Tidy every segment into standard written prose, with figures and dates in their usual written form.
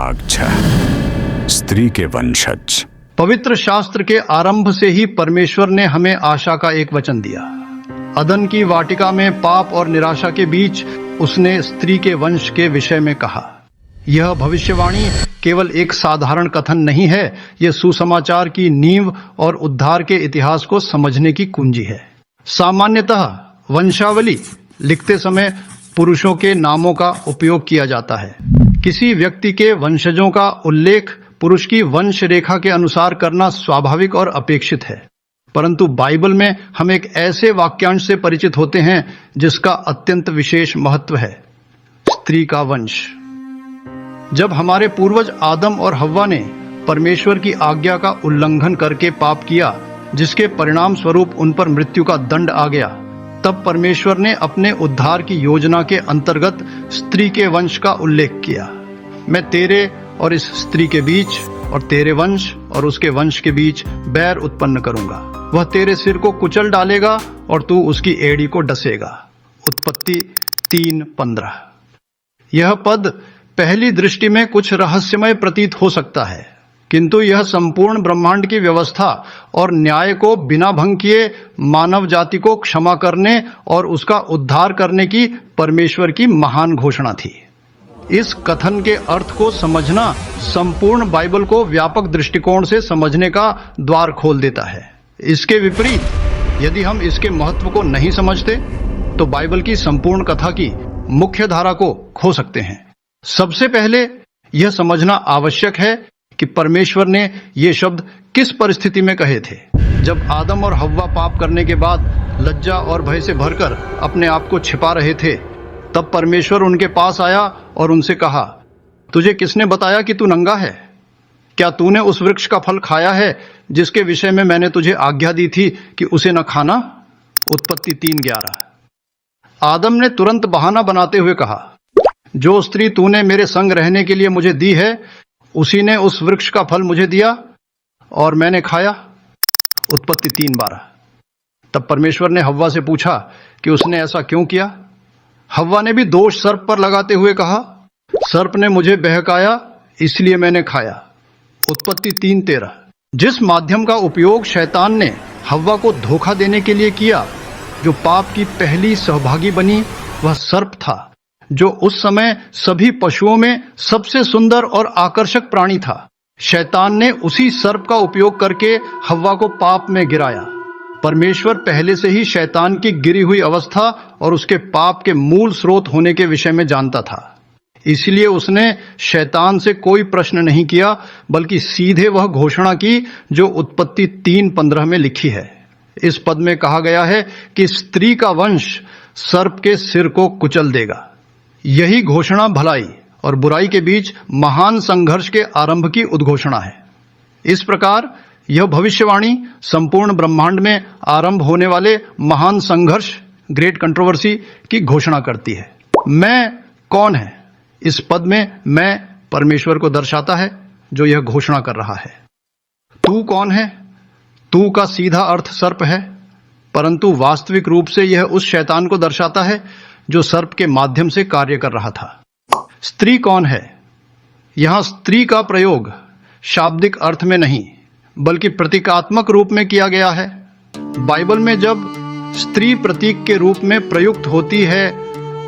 भाग 6 स्त्री के वंशज। पवित्र शास्त्र के आरंभ से ही परमेश्वर ने हमें आशा का एक वचन दिया। अदन की वाटिका में पाप और निराशा के बीच उसने स्त्री के वंश के विषय में कहा। यह भविष्यवाणी केवल एक साधारण कथन नहीं है, यह सुसमाचार की नींव और उद्धार के इतिहास को समझने की कुंजी है। सामान्यतः वंशावली लिखते समय पुरुषों के नामों का उपयोग किया जाता है। किसी व्यक्ति के वंशजों का उल्लेख पुरुष की वंश रेखा के अनुसार करना स्वाभाविक और अपेक्षित है, परंतु बाइबल में हम एक ऐसे वाक्यांश से परिचित होते हैं जिसका अत्यंत विशेष महत्व है, स्त्री का वंश। जब हमारे पूर्वज आदम और हव्वा ने परमेश्वर की आज्ञा का उल्लंघन करके पाप किया, जिसके परिणाम स्वरूप उन पर मृत्यु का दंड आ गया, तब परमेश्वर ने अपने उद्धार की योजना के अंतर्गत स्त्री के वंश का उल्लेख किया। मैं तेरे और इस स्त्री के बीच और तेरे वंश और उसके वंश के बीच बैर उत्पन्न करूंगा। वह तेरे सिर को कुचल डालेगा और तू उसकी एड़ी को डसेगा। उत्पत्ति 3:15। यह पद पहली दृष्टि में कुछ रहस्यमय प्रतीत हो सकता है, किंतु यह संपूर्ण ब्रह्मांड की व्यवस्था और न्याय को बिना भंग किए मानव जाति को क्षमा करने और उसका उद्धार करने की परमेश्वर की महान घोषणा थी। इस कथन के अर्थ को समझना संपूर्ण बाइबल को व्यापक दृष्टिकोण से समझने का द्वार खोल देता है। इसके विपरीत, यदि हम इसके महत्व को नहीं समझते तो बाइबल की संपूर्ण कथा की मुख्य धारा को खो सकते हैं। सबसे पहले यह समझना आवश्यक है कि परमेश्वर ने ये शब्द किस परिस्थिति में कहे थे। जब आदम और हव्वा पाप करने के बाद लज्जा और भय से भरकर अपने आप को छिपा रहे थे, तब परमेश्वर उनके पास आया और उनसे कहा, तुझे किसने बताया कि तू नंगा है? क्या तूने उस वृक्ष का फल खाया है जिसके विषय में मैंने तुझे आज्ञा दी थी कि उसे न खाना? उत्पत्ति 3:11। आदम ने तुरंत बहाना बनाते हुए कहा, जो स्त्री तूने मेरे संग रहने के लिए मुझे दी है, उसी ने उस वृक्ष का फल मुझे दिया और मैंने खाया। उत्पत्ति 3:12। तब परमेश्वर ने हव्वा से पूछा कि उसने ऐसा क्यों किया। हव्वा ने भी दोष सर्प पर लगाते हुए कहा, सर्प ने मुझे बहकाया इसलिए मैंने खाया। उत्पत्ति 3:13। जिस माध्यम का उपयोग शैतान ने हव्वा को धोखा देने के लिए किया, जो पाप की पहली सहभागी बनी, वह सर्प था, जो उस समय सभी पशुओं में सबसे सुंदर और आकर्षक प्राणी था। शैतान ने उसी सर्प का उपयोग करके हव्वा को पाप में गिराया। परमेश्वर पहले से ही शैतान की गिरी हुई अवस्था और उसके पाप के मूल स्रोत होने के विषय में जानता था। इसलिए उसने शैतान से कोई प्रश्न नहीं किया, बल्कि सीधे वह घोषणा की जो उत्पत्ति 3:15 में लिखी है। इस पद में कहा गया है कि स्त्री का वंश सर्प के सिर को कुचल देगा। यही घोषणा भलाई और बुराई के बीच महान संघर्ष के आरंभ की उद्घोषणा है। इस प्रकार यह भविष्यवाणी संपूर्ण ब्रह्मांड में आरंभ होने वाले महान संघर्ष, ग्रेट कंट्रोवर्सी की घोषणा करती है। मैं कौन है? इस पद में मैं परमेश्वर को दर्शाता है जो यह घोषणा कर रहा है। तू कौन है? तू का सीधा अर्थ सर्प है, परंतु वास्तविक रूप से यह उस शैतान को दर्शाता है जो सर्प के माध्यम से कार्य कर रहा था। स्त्री कौन है? यहां स्त्री का प्रयोग शाब्दिक अर्थ में नहीं बल्कि प्रतीकात्मक रूप में किया गया है। बाइबल में जब स्त्री प्रतीक के रूप में प्रयुक्त होती है,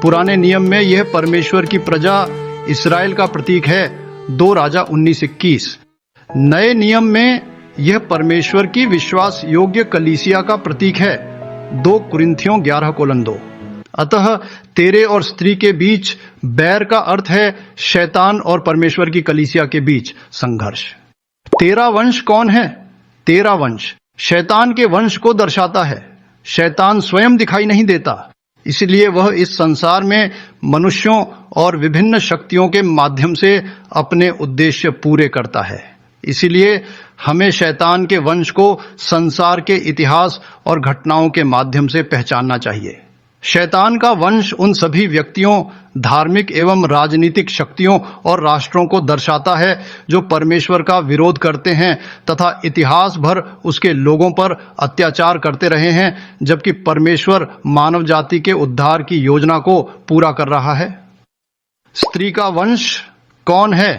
पुराने नियम में यह परमेश्वर की प्रजा इस्राएल का प्रतीक है, 2 राजा 19:21। नए नियम में यह परमेश्वर की विश्वास योग्य कलीसिया का प्रतीक है, 2 कुरिन्थियों 11:2। अतः तेरे और स्त्री के बीच बैर का अर्थ है शैतान और परमेश्वर की कलीसिया के बीच संघर्ष। तेरा वंश कौन है? तेरा वंश शैतान के वंश को दर्शाता है। शैतान स्वयं दिखाई नहीं देता, इसलिए वह इस संसार में मनुष्यों और विभिन्न शक्तियों के माध्यम से अपने उद्देश्य पूरे करता है। इसीलिए हमें शैतान के वंश को संसार के इतिहास और घटनाओं के माध्यम से पहचानना चाहिए। शैतान का वंश उन सभी व्यक्तियों, धार्मिक एवं राजनीतिक शक्तियों और राष्ट्रों को दर्शाता है जो परमेश्वर का विरोध करते हैं तथा इतिहास भर उसके लोगों पर अत्याचार करते रहे हैं, जबकि परमेश्वर मानव जाति के उद्धार की योजना को पूरा कर रहा है। स्त्री का वंश कौन है?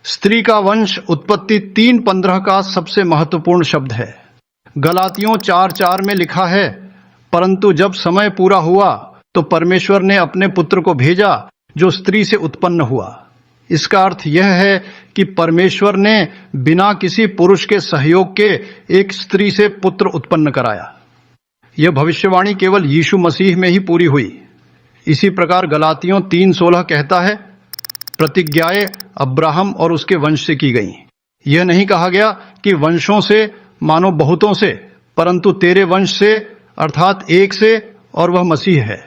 स्त्री का वंश उत्पत्ति 3:15 का सबसे महत्वपूर्ण शब्द है। गलातियों 4:4 में लिखा है, परंतु जब समय पूरा हुआ तो परमेश्वर ने अपने पुत्र को भेजा जो स्त्री से उत्पन्न हुआ। इसका अर्थ यह है कि परमेश्वर ने बिना किसी पुरुष के सहयोग के एक स्त्री से पुत्र उत्पन्न कराया। यह भविष्यवाणी केवल यीशु मसीह में ही पूरी हुई। इसी प्रकार गलातियों 3:16 कहता है, प्रतिज्ञाएं अब्राहम और उसके वंश से की गई। यह नहीं कहा गया कि वंशों से मानो बहुतों से, परंतु तेरे वंश से अर्थात एक से, और वह मसीह है।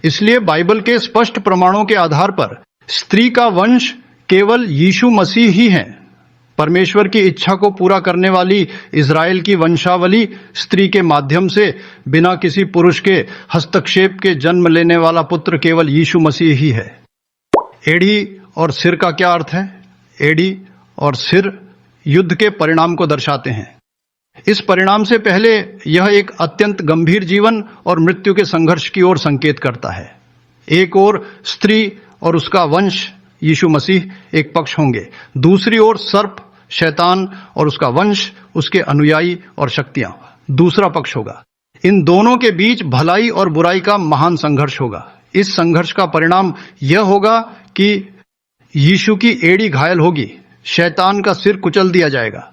इसलिए बाइबल के स्पष्ट प्रमाणों के आधार पर स्त्री का वंश केवल यीशु मसीह ही है। परमेश्वर की इच्छा को पूरा करने वाली इज़राइल की वंशावली स्त्री के माध्यम से बिना किसी पुरुष के हस्तक्षेप के जन्म लेने वाला पुत्र केवल यीशु मसीह ही है। एड़ी और सिर का क्या अर्थ है? एड़ी और सिर युद्ध के परिणाम को दर्शाते हैं। इस परिणाम से पहले यह एक अत्यंत गंभीर जीवन और मृत्यु के संघर्ष की ओर संकेत करता है। एक ओर स्त्री और उसका वंश यीशु मसीह एक पक्ष होंगे, दूसरी ओर सर्प शैतान और उसका वंश, उसके अनुयायी और शक्तियां दूसरा पक्ष होगा। इन दोनों के बीच भलाई और बुराई का महान संघर्ष होगा। इस संघर्ष का परिणाम यह होगा कि यीशु की एड़ी घायल होगी, शैतान का सिर कुचल दिया जाएगा।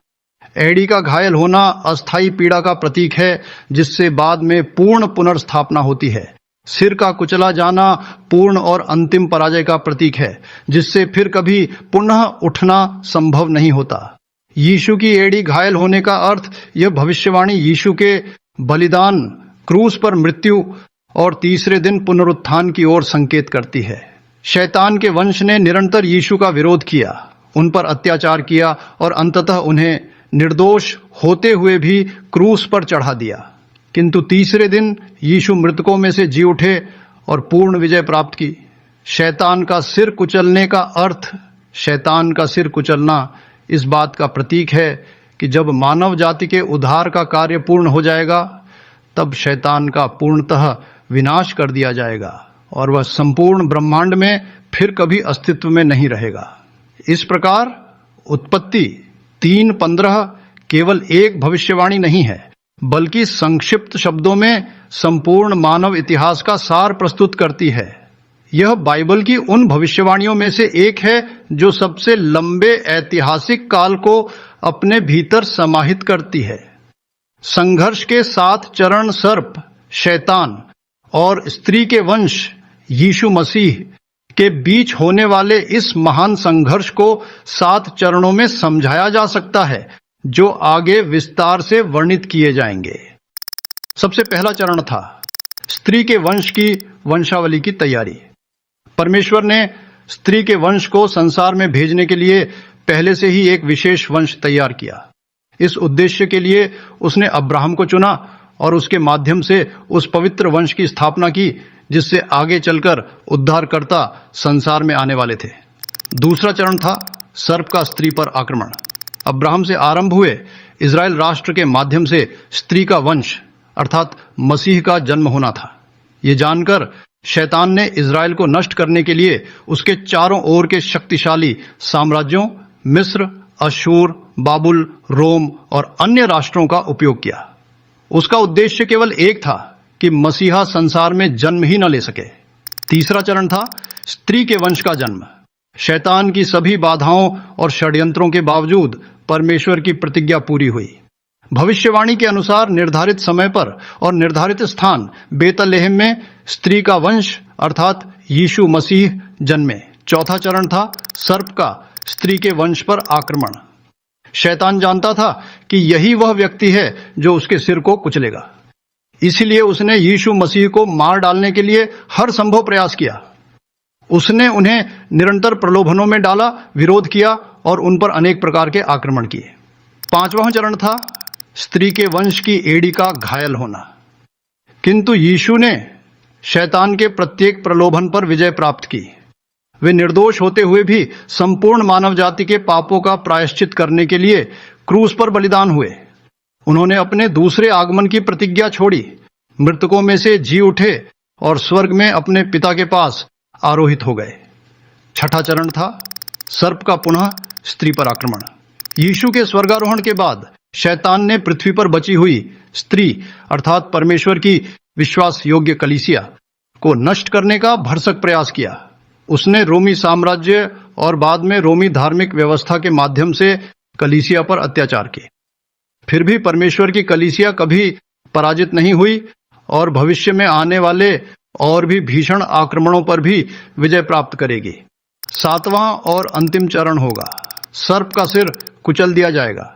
एड़ी का घायल होना अस्थायी पीड़ा का प्रतीक है, जिससे बाद में पूर्ण पुनर्स्थापना होती है। सिर का कुचला जाना पूर्ण और अंतिम पराजय का प्रतीक है, जिससे फिर कभी पुनः उठना संभव नहीं होता। यीशु की एड़ी घायल होने का अर्थ यह भविष्यवाणी यीशु के बलिदान, क्रूस पर मृत्यु और तीसरे दिन पुनरुत्थान की ओर संकेत करती है। शैतान के वंश ने निरंतर यीशु का विरोध किया, उन पर अत्याचार किया और अंततः उन्हें निर्दोष होते हुए भी क्रूस पर चढ़ा दिया। किंतु तीसरे दिन यीशु मृतकों में से जी उठे और पूर्ण विजय प्राप्त की। शैतान का सिर कुचलने का अर्थ, शैतान का सिर कुचलना इस बात का प्रतीक है कि जब मानव जाति के उद्धार का कार्य पूर्ण हो जाएगा, तब शैतान का पूर्णतः विनाश कर दिया जाएगा और वह संपूर्ण ब्रह्मांड में फिर कभी अस्तित्व में नहीं रहेगा। इस प्रकार उत्पत्ति 3:15 केवल एक भविष्यवाणी नहीं है, बल्कि संक्षिप्त शब्दों में संपूर्ण मानव इतिहास का सार प्रस्तुत करती है। यह बाइबल की उन भविष्यवाणियों में से एक है जो सबसे लंबे ऐतिहासिक काल को अपने भीतर समाहित करती है। संघर्ष के 7 चरण सर्प, शैतान और स्त्री के वंश यीशु मसीह के बीच होने वाले इस महान संघर्ष को 7 चरणों में समझाया जा सकता है, जो आगे विस्तार से वर्णित किए जाएंगे। सबसे पहला चरण था स्त्री के वंश की वंशावली की तैयारी। परमेश्वर ने स्त्री के वंश को संसार में भेजने के लिए पहले से ही एक विशेष वंश तैयार किया। इस उद्देश्य के लिए उसने अब्राहम को चुना और उसके माध्यम से उस पवित्र वंश की स्थापना की, जिससे आगे चलकर उद्धारकर्ता संसार में आने वाले थे। दूसरा चरण था सर्प का स्त्री पर आक्रमण। अब्राहम से आरंभ हुए इज़राइल राष्ट्र के माध्यम से स्त्री का वंश अर्थात मसीह का जन्म होना था। ये जानकर शैतान ने इज़राइल को नष्ट करने के लिए उसके चारों ओर के शक्तिशाली साम्राज्यों मिस्र, अशूर, बाबुल, रोम और अन्य राष्ट्रों का उपयोग किया। उसका उद्देश्य केवल एक था कि मसीहा संसार में जन्म ही न ले सके। तीसरा चरण था स्त्री के वंश का जन्म। शैतान की सभी बाधाओं और षड्यंत्रों के बावजूद परमेश्वर की प्रतिज्ञा पूरी हुई। भविष्यवाणी के अनुसार निर्धारित समय पर और निर्धारित स्थान बेतलेहम में स्त्री का वंश अर्थात यीशु मसीह जन्मे। चौथा चरण था सर्प का स्त्री के वंश पर आक्रमण। शैतान जानता था कि यही वह व्यक्ति है जो उसके सिर को कुचलेगा, इसलिए उसने यीशु मसीह को मार डालने के लिए हर संभव प्रयास किया। उसने उन्हें निरंतर प्रलोभनों में डाला, विरोध किया और उन पर अनेक प्रकार के आक्रमण किए। पांचवां चरण था स्त्री के वंश की एड़ी का घायल होना। किंतु यीशु ने शैतान के प्रत्येक प्रलोभन पर विजय प्राप्त की। वे निर्दोष होते हुए भी संपूर्ण मानव जाति के पापों का प्रायश्चित करने के लिए क्रूस पर बलिदान हुए। उन्होंने अपने दूसरे आगमन की प्रतिज्ञा छोड़ी, मृतकों में से जी उठे और स्वर्ग में अपने पिता के पास आरोहित हो गए। छठा चरण था सर्प का पुनः स्त्री पर आक्रमण। यीशु के स्वर्गारोहण के बाद शैतान ने पृथ्वी पर बची हुई स्त्री अर्थात परमेश्वर की विश्वास योग्य कलीसिया को नष्ट करने का भरसक प्रयास किया। उसने रोमी साम्राज्य और बाद में रोमी धार्मिक व्यवस्था के माध्यम से कलीसिया पर अत्याचार किए। फिर भी परमेश्वर की कलीसिया कभी पराजित नहीं हुई और भविष्य में आने वाले और भी भीषण आक्रमणों पर भी विजय प्राप्त करेगी। 7वां और अंतिम चरण होगा, सर्प का सिर कुचल दिया जाएगा।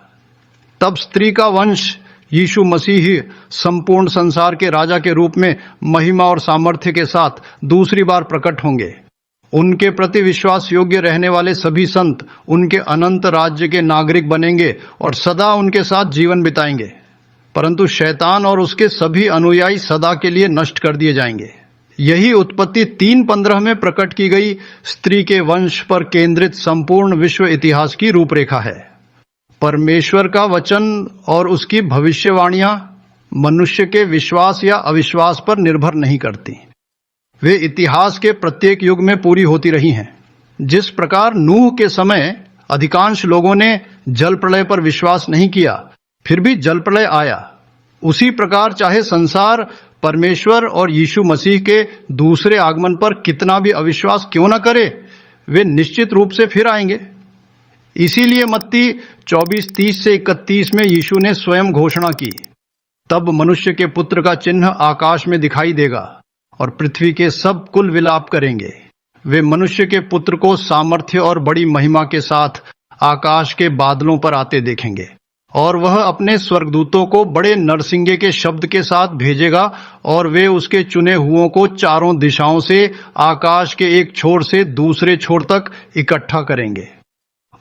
तब स्त्री का वंश यीशु मसीह ही संपूर्ण संसार के राजा के रूप में महिमा और सामर्थ्य के साथ दूसरी बार प्रकट होंगे। उनके प्रति विश्वास योग्य रहने वाले सभी संत उनके अनंत राज्य के नागरिक बनेंगे और सदा उनके साथ जीवन बिताएंगे। परंतु शैतान और उसके सभी अनुयायी सदा के लिए नष्ट कर दिए जाएंगे। यही उत्पत्ति 3:15 में प्रकट की गई स्त्री के वंश पर केंद्रित संपूर्ण विश्व इतिहास की रूपरेखा है। परमेश्वर का वचन और उसकी भविष्यवाणियां मनुष्य के विश्वास या अविश्वास पर निर्भर नहीं करती। वे इतिहास के प्रत्येक युग में पूरी होती रही हैं। जिस प्रकार नूह के समय अधिकांश लोगों ने जल प्रलय पर विश्वास नहीं किया, फिर भी जल प्रलय आया, उसी प्रकार चाहे संसार परमेश्वर और यीशु मसीह के दूसरे आगमन पर कितना भी अविश्वास क्यों न करे, वे निश्चित रूप से फिर आएंगे। इसीलिए मत्ती 24:30 से 31 में यीशु ने स्वयं घोषणा की, तब मनुष्य के पुत्र का चिन्ह आकाश में दिखाई देगा और पृथ्वी के सब कुल विलाप करेंगे। वे मनुष्य के पुत्र को सामर्थ्य और बड़ी महिमा के साथ आकाश के बादलों पर आते देखेंगे और वह अपने स्वर्गदूतों को बड़े नरसिंगे के शब्द के साथ भेजेगा और वे उसके चुने हुओं को चारों दिशाओं से आकाश के एक छोर से दूसरे छोर तक इकट्ठा करेंगे।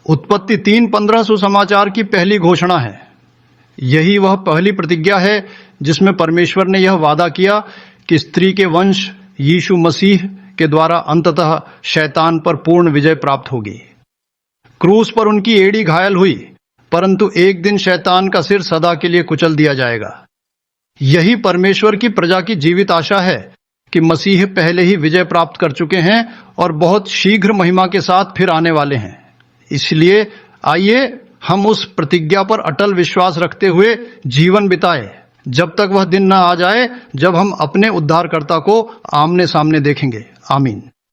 उत्पत्ति 3:15 सुसमाचार की पहली घोषणा है। यही वह पहली प्रतिज्ञा है जिसमें परमेश्वर ने यह वादा किया कि स्त्री के वंश यीशु मसीह के द्वारा अंततः शैतान पर पूर्ण विजय प्राप्त होगी। क्रूस पर उनकी एड़ी घायल हुई, परंतु एक दिन शैतान का सिर सदा के लिए कुचल दिया जाएगा। यही परमेश्वर की प्रजा की जीवित आशा है कि मसीह पहले ही विजय प्राप्त कर चुके हैं और बहुत शीघ्र महिमा के साथ फिर आने वाले हैं। इसलिए आइए हम उस प्रतिज्ञा पर अटल विश्वास रखते हुए जीवन बिताएं, जब तक वह दिन न आ जाए जब हम अपने उद्धारकर्ता को आमने सामने देखेंगे। आमीन।